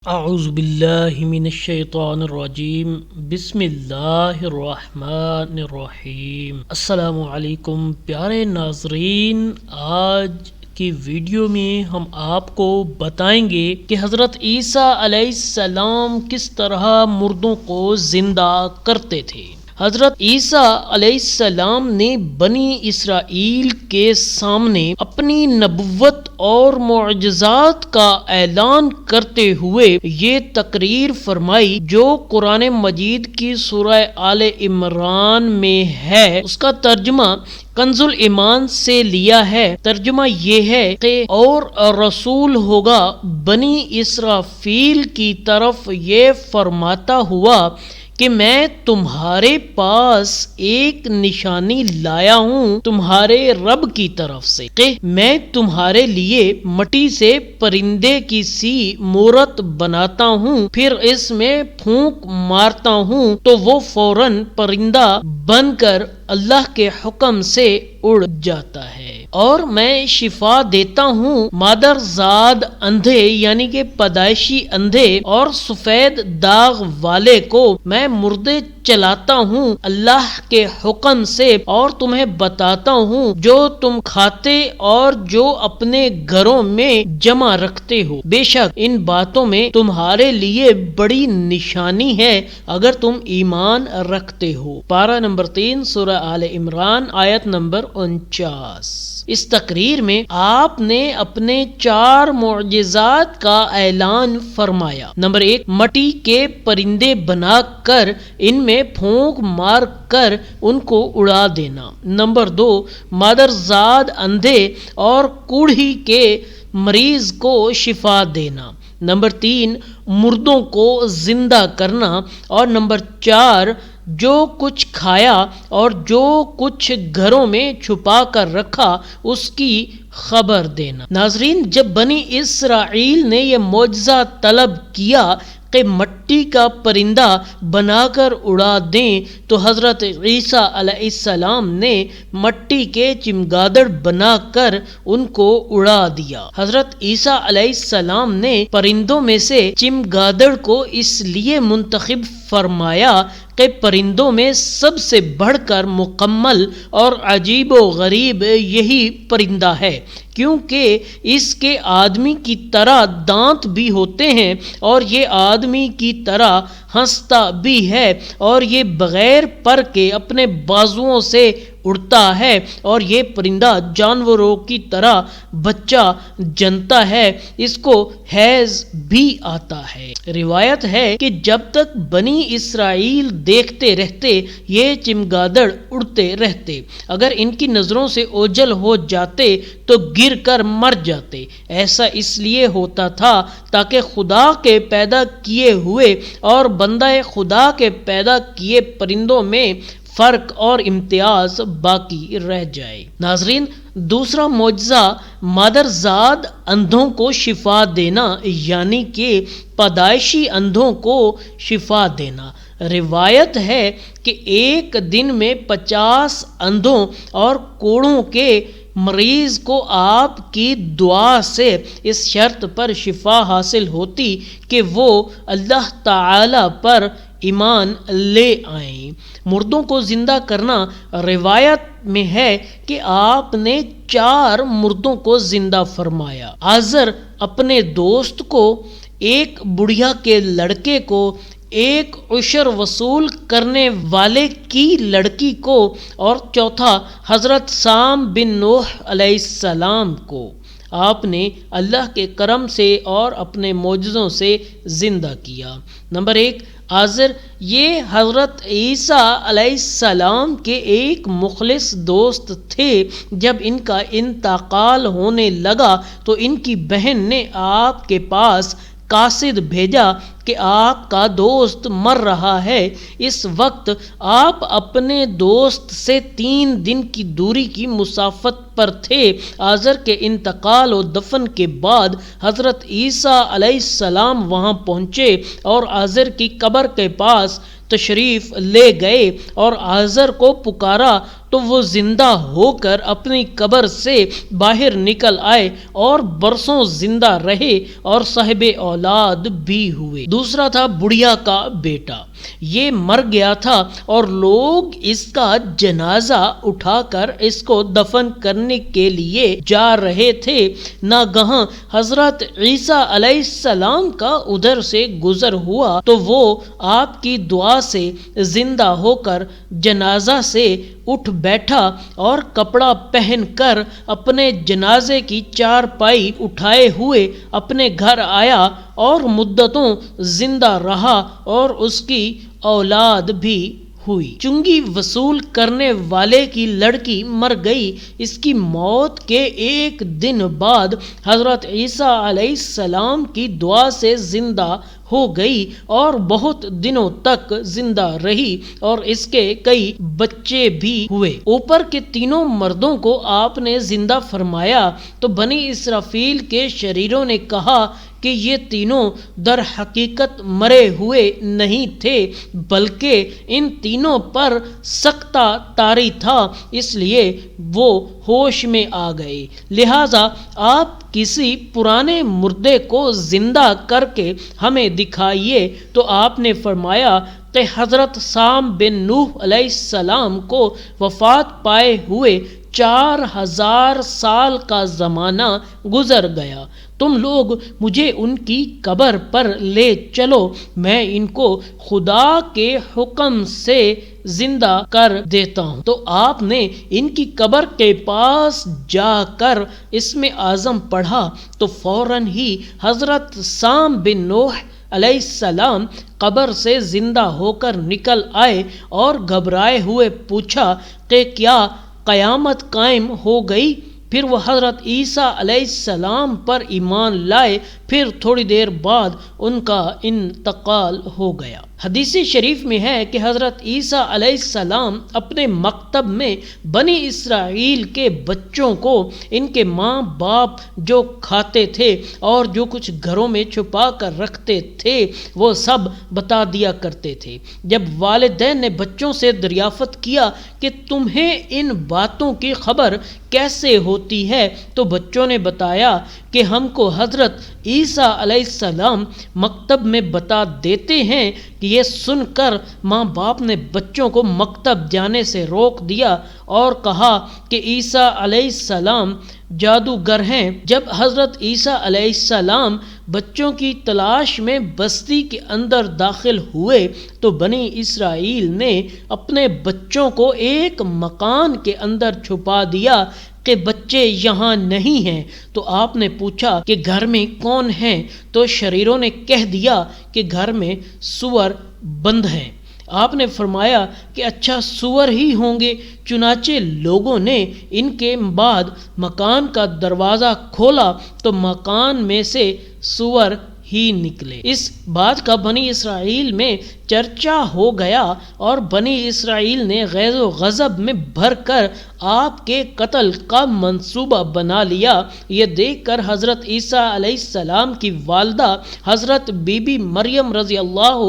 اعوذ باللہ من الشیطان الرجیم بسم اللہ الرحمن الرحیم۔ السلام علیکم پیارے ناظرین، آج کی ویڈیو میں ہم آپ کو بتائیں گے کہ حضرت عیسیٰ علیہ السلام کس طرح مردوں کو زندہ کرتے تھے۔ حضرت عیسیٰ علیہ السلام نے بنی اسرائیل کے سامنے اپنی نبوت اور معجزات کا اعلان کرتے ہوئے یہ تقریر فرمائی جو قرآن مجید کی سورہ آل عمران میں ہے۔ اس کا ترجمہ کنز الایمان سے لیا ہے۔ ترجمہ یہ ہے کہ اور رسول ہوگا بنی اسرائیل کی طرف یہ فرماتا ہوا کہ میں تمہارے پاس ایک نشانی لایا ہوں تمہارے رب کی طرف سے، کہ میں تمہارے لیے مٹی سے پرندے کی سی مورت بناتا ہوں، پھر اس میں پھونک مارتا ہوں تو وہ فوراً پرندہ بن کر اللہ کے حکم سے اڑ جاتا ہے، اور میں شفا دیتا ہوں مادر زاد اندھے یعنی کہ پیدائشی اندھے اور سفید داغ والے کو میں مردے چلاتا ہوں اللہ کے حکم سے، اور تمہیں بتاتا ہوں جو تم کھاتے اور جو اپنے گھروں میں جمع رکھتے ہو، بے شک ان باتوں میں تمہارے لیے بڑی نشانی ہے اگر تم ایمان رکھتے ہو۔ پارہ نمبر 3 سورہ آل عمران آیت نمبر 49۔ اس تقریر میں آپ نے اپنے 4 معجزات کا اعلان فرمایا۔ نمبر 1، مٹی کے پرندے بنا کر ان میں پھونک مار کر ان کو اڑا دینا۔ نمبر 2، مادرزاد اندھے اور کوڑھی کے مریض کو شفا دینا۔ نمبر 3، مردوں کو زندہ کرنا، اور نمبر 4، جو کچھ کھایا اور جو کچھ گھروں میں چھپا کر رکھا اس کی خبر دینا۔ ناظرین، جب بنی اسرائیل نے یہ معجزہ طلب کیا کہ مٹی کا پرندہ بنا کر اڑا دیں تو حضرت عیسیٰ علیہ السلام نے مٹی کے چمگادڑ بنا کر ان کو اڑا دیا۔ حضرت عیسیٰ علیہ السلام نے پرندوں میں سے چمگادڑ کو اس لیے منتخب فرمایا کہ پرندوں میں سب سے بڑھ کر مکمل اور عجیب و غریب یہی پرندہ ہے، کیونکہ اس کے آدمی کی طرح دانت بھی ہوتے ہیں اور یہ آدمی کی طرح ہنستا بھی ہے، اور یہ بغیر پر کے اپنے بازوؤں سے اڑتا ہے، اور یہ پرندہ جانوروں کی طرح بچہ جنتا ہے، اس کو حیض بھی آتا ہے۔ روایت ہے کہ جب تک بنی اسرائیل دیکھتے رہتے یہ چمگادڑ اڑتے رہتے، اگر ان کی نظروں سے اوجھل ہو جاتے تو گر کر مر جاتے۔ ایسا اس لیے ہوتا تھا تاکہ خدا کے پیدا کیے ہوئے اور بندہ خدا کے پیدا کیے پرندوں میں فرق اور امتیاز باقی رہ جائے۔ ناظرین، دوسرا معجزہ مادرزاد اندھوں کو شفا دینا یعنی کہ پیدائشی اندھوں کو شفا دینا۔ روایت ہے کہ ایک دن میں 50 اندھوں اور کوڑوں کے مریض کو آپ کی دعا سے اس شرط پر شفا حاصل ہوتی کہ وہ اللہ تعالی پر ایمان لے آئیں۔ مردوں کو زندہ کرنا، روایت میں ہے کہ آپ نے 4 مردوں کو زندہ فرمایا۔ آزر اپنے دوست کو، ایک بڑھیا کے لڑکے کو، ایک عشر وصول کرنے والے کی لڑکی کو، اور چوتھا حضرت سام بن نوح علیہ السلام کو آپ نے اللہ کے کرم سے اور اپنے معجزوں سے زندہ کیا۔ نمبر 1، آزر یہ حضرت عیسیٰ علیہ السلام کے ایک مخلص دوست تھے۔ جب ان کا انتقال ہونے لگا تو ان کی بہن نے آپ کے پاس قاصد بھیجا کہ آپ کا دوست مر رہا ہے۔ اس وقت آپ اپنے دوست سے 3 دن کی دوری کی مسافت پر تھے۔ آزر کے انتقال و دفن کے بعد حضرت عیسیٰ علیہ السلام وہاں پہنچے اور آزر کی قبر کے پاس تشریف لے گئے اور آزر کو پکارا تو وہ زندہ ہو کر اپنی قبر سے باہر نکل آئے اور برسوں زندہ رہے اور صاحب اولاد بھی ہوئے۔ دوسرا تھا بڑھیا کا بیٹا، یہ مر گیا تھا اور لوگ اس کا جنازہ اٹھا کر اس کو دفن کرنے کے لیے جا رہے تھے، ناگہاں حضرت عیسیٰ علیہ السلام کا ادھر سے گزر ہوا تو وہ آپ کی دعا سے زندہ ہو کر جنازہ سے اٹھ بیٹھا اور کپڑا پہن کر اپنے جنازے کی چارپائی اٹھائے ہوئے اپنے گھر آیا اور مدتوں زندہ رہا اور اس کی اولاد بھی ہوئی۔ چنگی وصول کرنے والے کی لڑکی مر گئی۔ اس کی موت کے ایک دن بعد حضرت عیسیٰ علیہ السلام کی دعا سے زندہ ہو گئی اور بہت دنوں تک زندہ رہی اور اس کے کئی بچے بھی ہوئے۔ اوپر کے تینوں مردوں کو آپ نے زندہ فرمایا تو بنی اسرافیل کے شریروں نے کہا کہ یہ تینوں در حقیقت مرے ہوئے نہیں تھے بلکہ ان تینوں پر سکتہ طاری تھا، اس لیے وہ ہوش میں آ گئے، لہذا آپ کسی پرانے مردے کو زندہ کر کے ہمیں دکھائیے۔ تو آپ نے فرمایا کہ حضرت سام بن نوح علیہ السلام کو وفات پائے ہوئے 4000 سال کا زمانہ گزر گیا، تم لوگ مجھے ان کی قبر پر لے چلو، میں ان کو خدا کے حکم سے زندہ کر دیتا ہوں۔ تو آپ نے ان کی قبر کے پاس جا کر اسم اعظم پڑھا تو فوراً ہی حضرت سام بن نوح علیہ السلام قبر سے زندہ ہو کر نکل آئے اور گھبرائے ہوئے پوچھا کہ کیا قیامت قائم ہو گئی؟ پھر وہ حضرت عیسیٰ علیہ السلام پر ایمان لائے، پھر تھوڑی دیر بعد ان کا انتقال ہو گیا۔ حدیث شریف میں ہے کہ حضرت عیسیٰ علیہ السلام اپنے مکتب میں بنی اسرائیل کے بچوں کو ان کے ماں باپ جو کھاتے تھے اور جو کچھ گھروں میں چھپا کر رکھتے تھے وہ سب بتا دیا کرتے تھے۔ جب والدین نے بچوں سے دریافت کیا کہ تمہیں ان باتوں کی خبر کیسے ہوتی ہے تو بچوں نے بتایا کہ ہم کو حضرت عیسیٰ علیہ السلام مکتب میں بتا دیتے ہیں کہ یہ سن کر ماں باپ نے بچوں کو مکتب جانے سے روک دیا اور کہا کہ عیسیٰ علیہ السلام جادوگر ہیں۔ جب حضرت عیسیٰ علیہ السلام بچوں کی تلاش میں بستی کے اندر داخل ہوئے تو بنی اسرائیل نے اپنے بچوں کو ایک مکان کے اندر چھپا دیا کہ بچے یہاں نہیں ہیں۔ تو آپ نے پوچھا کہ گھر میں کون ہیں؟ تو شریروں نے کہہ دیا کہ گھر میں سور بند ہیں۔ آپ نے فرمایا کہ اچھا سور ہی ہوں گے۔ چنانچہ لوگوں نے ان کے بعد مکان کا دروازہ کھولا تو مکان میں سے سور ہی نکلے۔ اس بات کا بنی اسرائیل میں چرچا ہو گیا اور بنی اسرائیل نے غیظ و غضب میں بھر کر آپ کے قتل کا منصوبہ بنا لیا۔ یہ دیکھ کر حضرت عیسیٰ علیہ السلام کی والدہ حضرت بی بی مریم رضی اللہ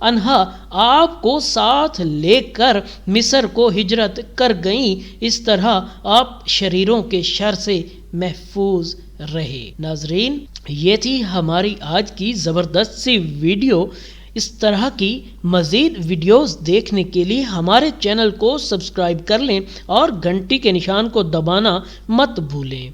عنہا آپ کو ساتھ لے کر مصر کو ہجرت کر گئیں۔ اس طرح آپ شریروں کے شر سے محفوظ رہے۔ ناظرین، یہ تھی ہماری آج کی زبردست سی ویڈیو۔ اس طرح کی مزید ویڈیوز دیکھنے کے لیے ہمارے چینل کو سبسکرائب کر لیں اور گھنٹی کے نشان کو دبانا مت بھولیں۔